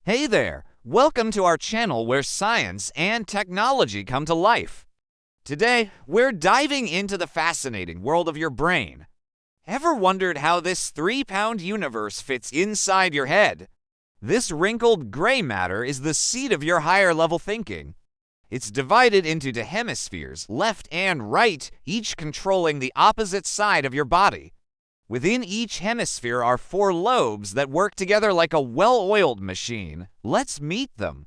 Hey there! Welcome to our channel where science and technology come to life. Today, we're diving into the fascinating world of your brain. Ever wondered how this 3-pound universe fits inside your head? This wrinkled gray matter is the seat of your higher-level thinking. It's divided into two hemispheres, left and right, each controlling the opposite side of your body. Within each hemisphere are 4 lobes that work together like a well-oiled machine. Let's meet them.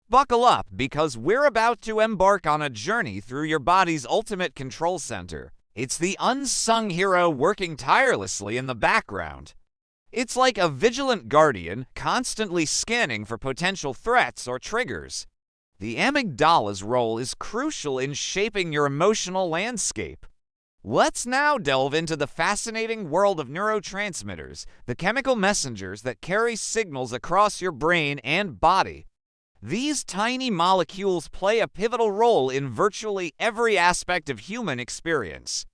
Buckle up, because we're about to embark on a journey through your body's ultimate control center. It's the unsung hero working tirelessly in the background. It's like a vigilant guardian, constantly scanning for potential threats or triggers. The amygdala's role is crucial in shaping your emotional landscape. Let's now delve into the fascinating world of neurotransmitters, the chemical messengers that carry signals across your brain and body. These tiny molecules play a pivotal role in virtually every aspect of human experience.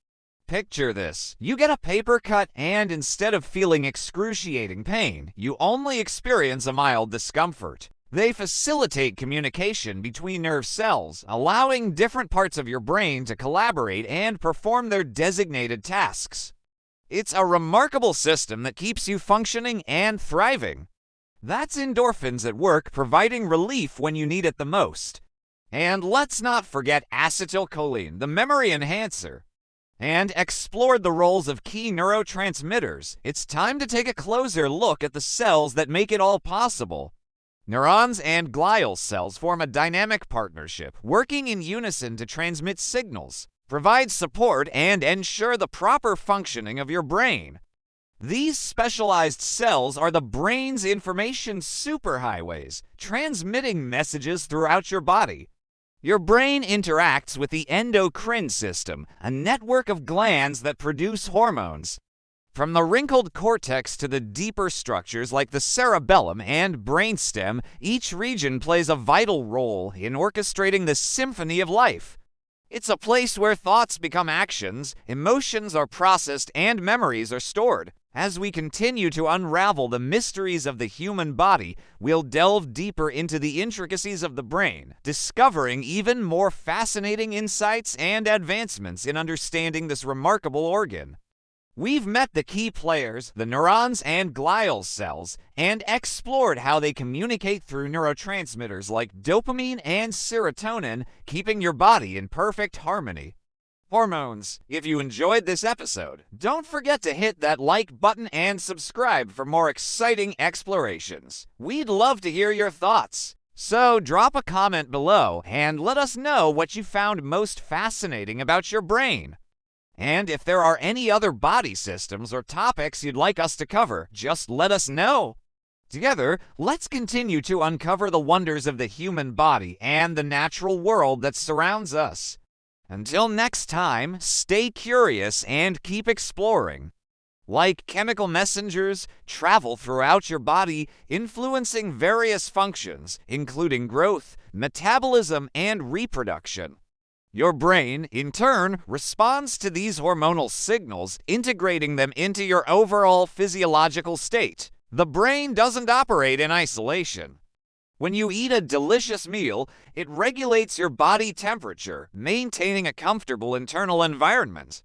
Picture this. You get a paper cut, and instead of feeling excruciating pain, you only experience a mild discomfort. They facilitate communication between nerve cells, allowing different parts of your brain to collaborate and perform their designated tasks. It's a remarkable system that keeps you functioning and thriving. That's endorphins at work, providing relief when you need it the most. And let's not forget acetylcholine, the memory enhancer. And explored the roles of key neurotransmitters, it's time to take a closer look at the cells that make it all possible. Neurons and glial cells form a dynamic partnership, working in unison to transmit signals, provide support, and ensure the proper functioning of your brain. These specialized cells are the brain's information superhighways, transmitting messages throughout your body. Your brain interacts with the endocrine system, a network of glands that produce hormones. From the wrinkled cortex to the deeper structures like the cerebellum and brainstem, each region plays a vital role in orchestrating the symphony of life. It's a place where thoughts become actions, emotions are processed, and memories are stored. As we continue to unravel the mysteries of the human body, we'll delve deeper into the intricacies of the brain, discovering even more fascinating insights and advancements in understanding this remarkable organ. We've met the key players, the neurons and glial cells, and explored how they communicate through neurotransmitters like dopamine and serotonin, keeping your body in perfect harmony. Hormones. If you enjoyed this episode, don't forget to hit that like button and subscribe for more exciting explorations. We'd love to hear your thoughts. So drop a comment below and let us know what you found most fascinating about your brain. And if there are any other body systems or topics you'd like us to cover, just let us know. Together, let's continue to uncover the wonders of the human body and the natural world that surrounds us. Until next time, stay curious and keep exploring. Like chemical messengers, travel throughout your body, influencing various functions, including growth, metabolism, and reproduction. Your brain, in turn, responds to these hormonal signals, integrating them into your overall physiological state. The brain doesn't operate in isolation. When you eat a delicious meal, it regulates your body temperature, maintaining a comfortable internal environment.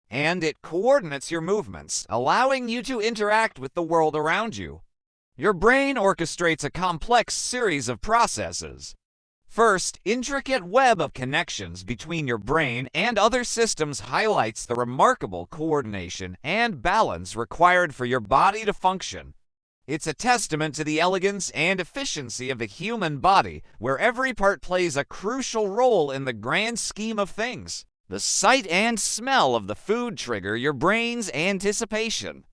And it coordinates your movements, allowing you to interact with the world around you. Your brain orchestrates a complex series of processes. First, intricate web of connections between your brain and other systems highlights the remarkable coordination and balance required for your body to function. It's a testament to the elegance and efficiency of the human body, where every part plays a crucial role in the grand scheme of things. The sight and smell of the food trigger your brain's anticipation.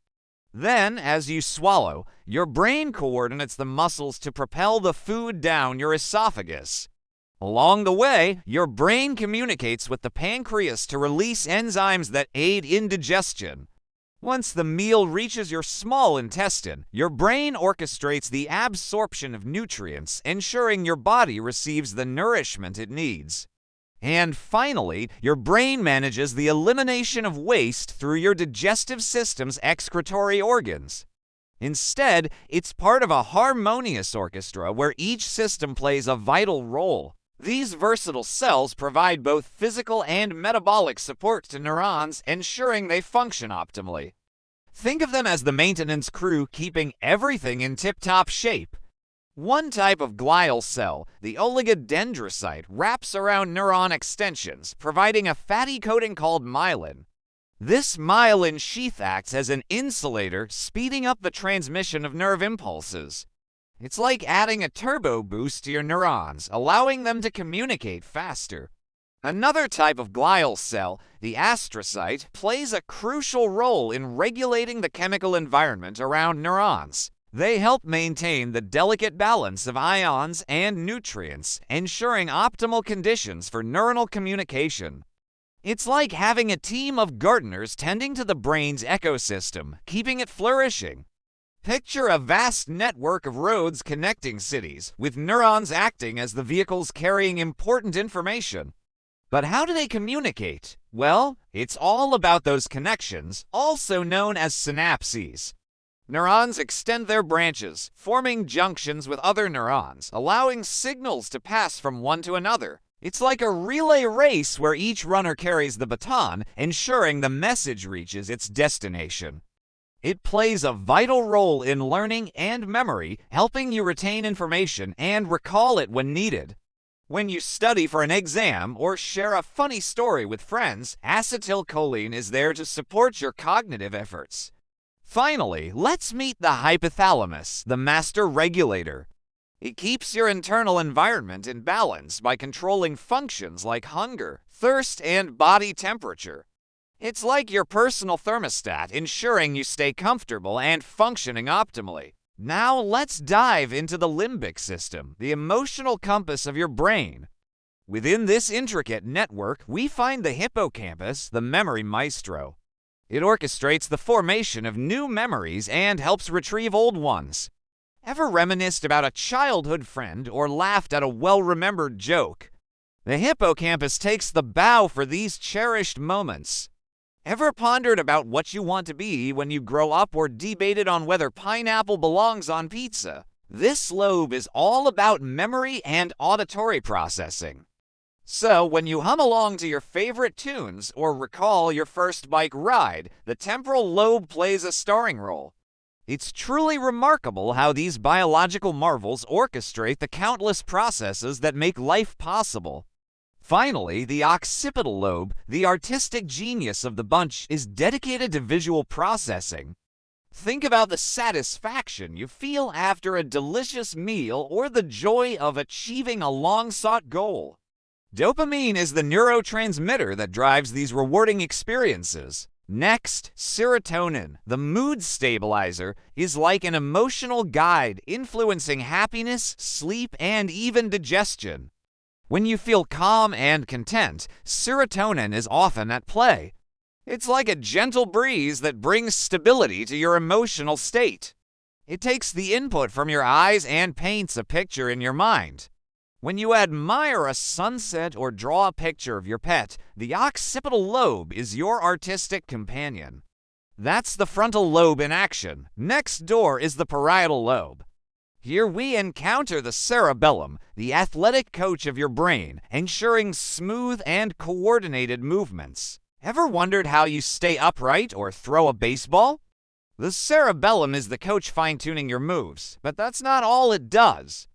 Then, as you swallow, your brain coordinates the muscles to propel the food down your esophagus. Along the way, your brain communicates with the pancreas to release enzymes that aid in digestion. Once the meal reaches your small intestine, your brain orchestrates the absorption of nutrients, ensuring your body receives the nourishment it needs. And finally, your brain manages the elimination of waste through your digestive system's excretory organs. Instead, it's part of a harmonious orchestra where each system plays a vital role. These versatile cells provide both physical and metabolic support to neurons, ensuring they function optimally. Think of them as the maintenance crew keeping everything in tip-top shape. One type of glial cell, the oligodendrocyte, wraps around neuron extensions, providing a fatty coating called myelin. This myelin sheath acts as an insulator, speeding up the transmission of nerve impulses. It's like adding a turbo boost to your neurons, allowing them to communicate faster. Another type of glial cell, the astrocyte, plays a crucial role in regulating the chemical environment around neurons. They help maintain the delicate balance of ions and nutrients, ensuring optimal conditions for neuronal communication. It's like having a team of gardeners tending to the brain's ecosystem, keeping it flourishing. Picture a vast network of roads connecting cities, with neurons acting as the vehicles carrying important information. But how do they communicate? Well, it's all about those connections, also known as synapses. Neurons extend their branches, forming junctions with other neurons, allowing signals to pass from one to another. It's like a relay race where each runner carries the baton, ensuring the message reaches its destination. It plays a vital role in learning and memory, helping you retain information and recall it when needed. When you study for an exam or share a funny story with friends, acetylcholine is there to support your cognitive efforts. Finally, let's meet the hypothalamus, the master regulator. It keeps your internal environment in balance by controlling functions like hunger, thirst, and body temperature. It's like your personal thermostat, ensuring you stay comfortable and functioning optimally. Now let's dive into the limbic system, the emotional compass of your brain. Within this intricate network, we find the hippocampus, the memory maestro. It orchestrates the formation of new memories and helps retrieve old ones. Ever reminisced about a childhood friend or laughed at a well-remembered joke? The hippocampus takes the bow for these cherished moments. Ever pondered about what you want to be when you grow up or debated on whether pineapple belongs on pizza? This lobe is all about memory and auditory processing. So, when you hum along to your favorite tunes or recall your first bike ride, the temporal lobe plays a starring role. It's truly remarkable how these biological marvels orchestrate the countless processes that make life possible. Finally, the occipital lobe, the artistic genius of the bunch, is dedicated to visual processing. Think about the satisfaction you feel after a delicious meal or the joy of achieving a long-sought goal. Dopamine is the neurotransmitter that drives these rewarding experiences. Next, serotonin, the mood stabilizer, is like an emotional guide influencing happiness, sleep, and even digestion. When you feel calm and content, serotonin is often at play. It's like a gentle breeze that brings stability to your emotional state. It takes the input from your eyes and paints a picture in your mind. When you admire a sunset or draw a picture of your pet, the occipital lobe is your artistic companion. That's the frontal lobe in action. Next door is the parietal lobe. Here we encounter the cerebellum, the athletic coach of your brain, ensuring smooth and coordinated movements. Ever wondered how you stay upright or throw a baseball? The cerebellum is the coach fine-tuning your moves, but that's not all it does.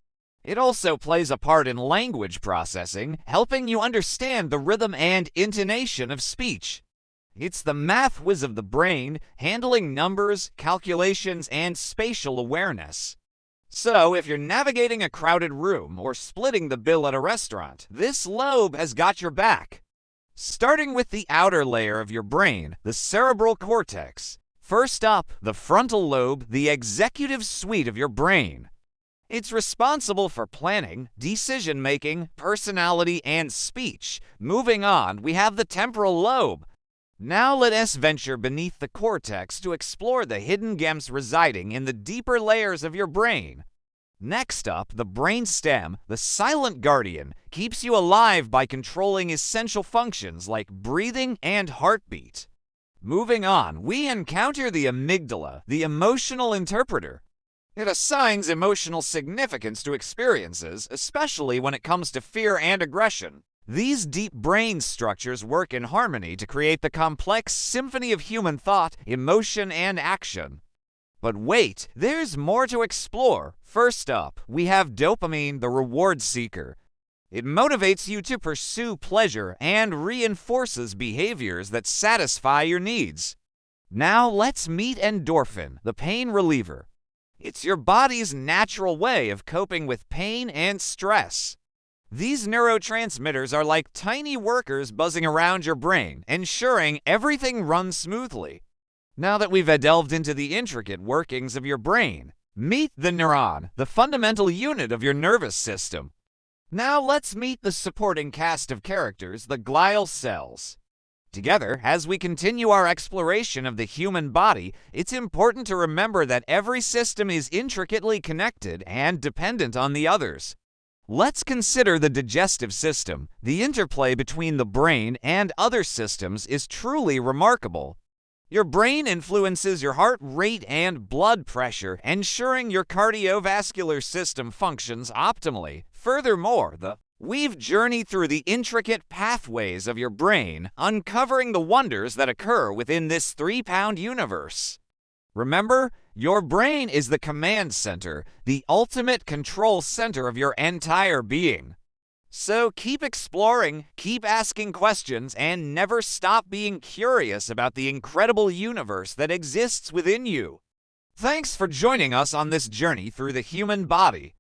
It also plays a part in language processing, helping you understand the rhythm and intonation of speech. It's the math whiz of the brain, handling numbers, calculations, and spatial awareness. So, if you're navigating a crowded room or splitting the bill at a restaurant, this lobe has got your back. Starting with the outer layer of your brain, the cerebral cortex. First up, the frontal lobe, the executive suite of your brain. It's responsible for planning, decision-making, personality, and speech. Moving on, we have the temporal lobe. Now let us venture beneath the cortex to explore the hidden gems residing in the deeper layers of your brain. Next up, the brainstem, the silent guardian, keeps you alive by controlling essential functions like breathing and heartbeat. Moving on, we encounter the amygdala, the emotional interpreter. It assigns emotional significance to experiences, especially when it comes to fear and aggression. These deep brain structures work in harmony to create the complex symphony of human thought, emotion, and action. But wait, there's more to explore. First up, we have dopamine, the reward seeker. It motivates you to pursue pleasure and reinforces behaviors that satisfy your needs. Now let's meet endorphin, the pain reliever. It's your body's natural way of coping with pain and stress. These neurotransmitters are like tiny workers buzzing around your brain, ensuring everything runs smoothly. Now that we've delved into the intricate workings of your brain, meet the neuron, the fundamental unit of your nervous system. Now let's meet the supporting cast of characters, the glial cells. Together, as we continue our exploration of the human body, it's important to remember that every system is intricately connected and dependent on the others. Let's consider the digestive system. The interplay between the brain and other systems is truly remarkable. Your brain influences your heart rate and blood pressure, ensuring your cardiovascular system functions optimally. Furthermore, we've journeyed through the intricate pathways of your brain, uncovering the wonders that occur within this 3-pound universe. Remember, your brain is the command center, the ultimate control center of your entire being. So keep exploring, keep asking questions, and never stop being curious about the incredible universe that exists within you. Thanks for joining us on this journey through the human body.